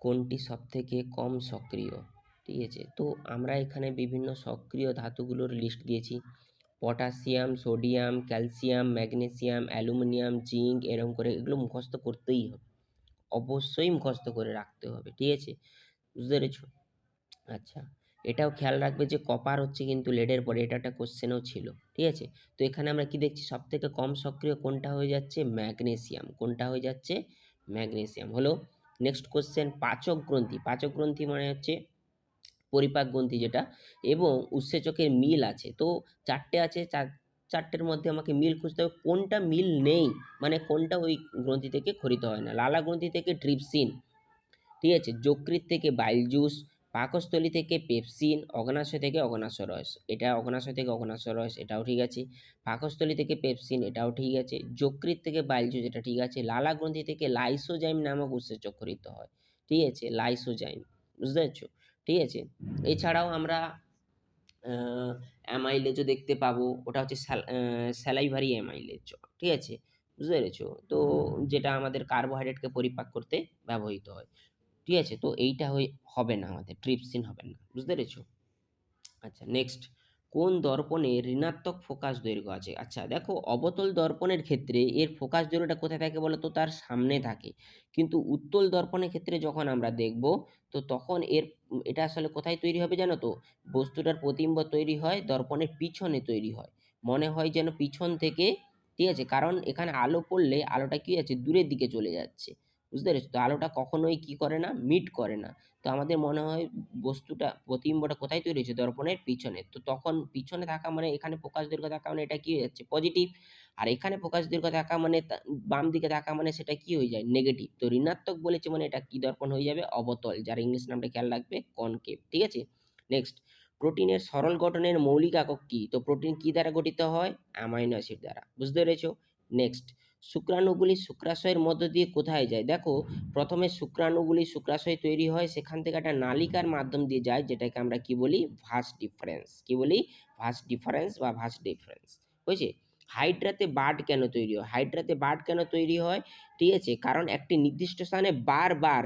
কোনটি সবথেকে কম সক্রিয়? ঠিক আছে, তো আমরা এখানে বিভিন্ন সক্রিয় ধাতুগুলোর লিস্ট দিয়েছি। Potassium, sodium, calcium, magnesium, aluminium, zinc, এরকম করে এগুলো মুখস্থ করতেই হবে, অবশ্যই মুখস্থ করে রাখতে হবে। ঠিক আছে, বুঝতে পেরেছো? আচ্ছা, এটাও খেয়াল রাখবে যে কপার হচ্ছে কিন্তু লেডের পরে, এটা একটা কোশ্চেনও ছিল। ঠিক আছে, তো এখানে আমরা কি দেখছি, সব থেকে কম সক্রিয় কোনটা হয়ে যাচ্ছে? ম্যাগনেসিয়াম। কোনটা হয়ে যাচ্ছে? ম্যাগনেসিয়াম হলো। নেক্সট কোশ্চেন, পাচক গ্রন্থি। পাচক গ্রন্থি মানে হচ্ছে পরিপাক গ্রন্থি যেটা, এবং উৎসেচকের মিল আছে, তো চারটে আছে, চারটের মধ্যে আমাকে মিল খুঁজতে হবে। কোনটা মিল নেই, মানে কোনটা ওই গ্রন্থি থেকে ক্ষরিত হয় না। লালা গ্রন্থি থেকে ট্রিপসিন, ঠিক আছে, যকৃৎ থেকে বাইল জুস, পাকস্থলী থেকে পেপসিন, অগ্নাশয় থেকে অগ্নাশয় রস, এটা অগ্নাশয় থেকে অগ্নাশয় রস, এটাও ঠিক আছে। পাকস্থলী থেকে পেপসিন, এটাও ঠিক আছে। যকৃৎ থেকে বাইল জুস, এটা ঠিক আছে। লালা গ্রন্থি থেকে লাইসোজাইম নামক উৎসেচক ক্ষরিত হয়, ঠিক আছে, লাইসোজাইম, বুঝতে পারছো? ঠিক আছে, এছাড়াও আমরা অ্যামাইলেজও দেখতে পাবো, ওটা হচ্ছে স্যালাইভারি অ্যামাইলেজ, ঠিক আছে, বুঝতে পেরেছো? তো যেটা আমাদের কার্বোহাইড্রেটকে পরিপাক করতে ব্যবহৃত হয়। ঠিক আছে, তো এইটা হবে না, আমাদের ট্রিপসিন হবে না, বুঝতে পেরেছো? আচ্ছা, নেক্সট, কোন দর্পণে ঋণাত্মক ফোকাস দৈর্ঘ্য আছে? আচ্ছা দেখো, অবতল দর্পণের ক্ষেত্রে এর ফোকাস দৈর্ঘ্যটা কোথায় থাকে বলো তো? তার সামনে থাকে। কিন্তু উত্তল দর্পণের ক্ষেত্রে যখন আমরা দেখব, তো তখন এটা আসলে কোথায় তৈরি হবে জানো তো? বস্তুটার প্রতিবিম্ব তৈরি হয় দর্পণের পিছনে তৈরি হয়, মনে হয় যেন পিছন থেকে। ঠিক আছে, কারণ এখানে আলো পড়লে আলোটা কি আছে, দূরের দিকে চলে যাচ্ছে, বুঝতে পেরেছো? তো আলোটা কখনোই কি করে না, মিট করে না। তো আমাদের মনে হয় বস্তুটা, প্রতিবিম্বটা কোথায় তৈরি হয়েছে? দর্পণের পিছনে। তো তখন পিছনে থাকা মানে, এখানে ফোকাস দৈর্ঘ্য থাকা মানে এটা কি হয়ে যাচ্ছে? পজিটিভ। আর এখানে ফোকাস দৈর্ঘ্য থাকা মানে বাম দিকে থাকা মানে সেটা কি হয়ে যায়? নেগেটিভ। তো ঋণাত্মক বলেছে মানে এটা কি দর্পণ হয়ে যাবে? অবতল, যার ইংলিশ নামটা খেয়াল রাখবে, কনকেভ। ঠিক আছে, নেক্সট, প্রোটিনের সরল গঠনের মৌলিক একক কি? তো প্রোটিন কি দ্বারা গঠিত হয়? অ্যামাইনো অ্যাসিড দ্বারা, বুঝতে পেরেছো? নেক্সট, শুক্রাণুগুলি শুক্রাশয়ের মধ্য দিয়ে কোথায় যায়? দেখো, প্রথমে শুক্রাণুগুলি শুক্রাশয় তৈরি হয়, সেখান থেকে একটা নালিকার মাধ্যম দিয়ে যায়, যেটাকে আমরা কি বলি? Vas deferens. কি বলি? ভাস ডিফারেন্স বা ভাস ডিফারেন্স, বুঝেছে? হাইড্রাতে বার্ড কেন তৈরি হয়? হাইড্রাতে বার্ড কেন তৈরি হয়? ঠিক আছে, কারণ একটি নির্দিষ্ট স্থানে বারবার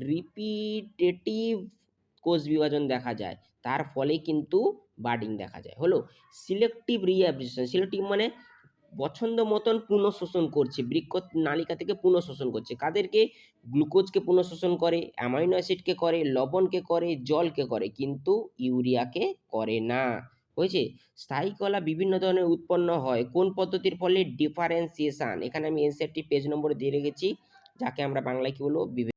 রিপিটেটিভ কোষ বিভাজন দেখা যায়, তার ফলে কিন্তু বার্ডিং দেখা যায়। হলো। Selective reabsorption. সিলেক্টিভ মানে পছন্দ মতন পুনঃশোষণ করছে, বৃক্ক নালিকা থেকে পুনঃশোষণ করছে। কাদেরকে? গ্লুকোজকে পুনঃশোষণ করে, অ্যামাইনো অ্যাসিডকে করে, লবণকে করে, জলকে করে, কিন্তু ইউরিয়াকে করে না, হয়েছে? স্থায়ী কলা বিভিন্ন ধরনের উৎপন্ন হয় কোন পদ্ধতির ফলে? ডিফারেন্সিয়েশন। এখানে আমি এনসিইআরটি পেজ নম্বর দিয়ে রেখেছি, যাকে আমরা বাংলায় কি বলবো?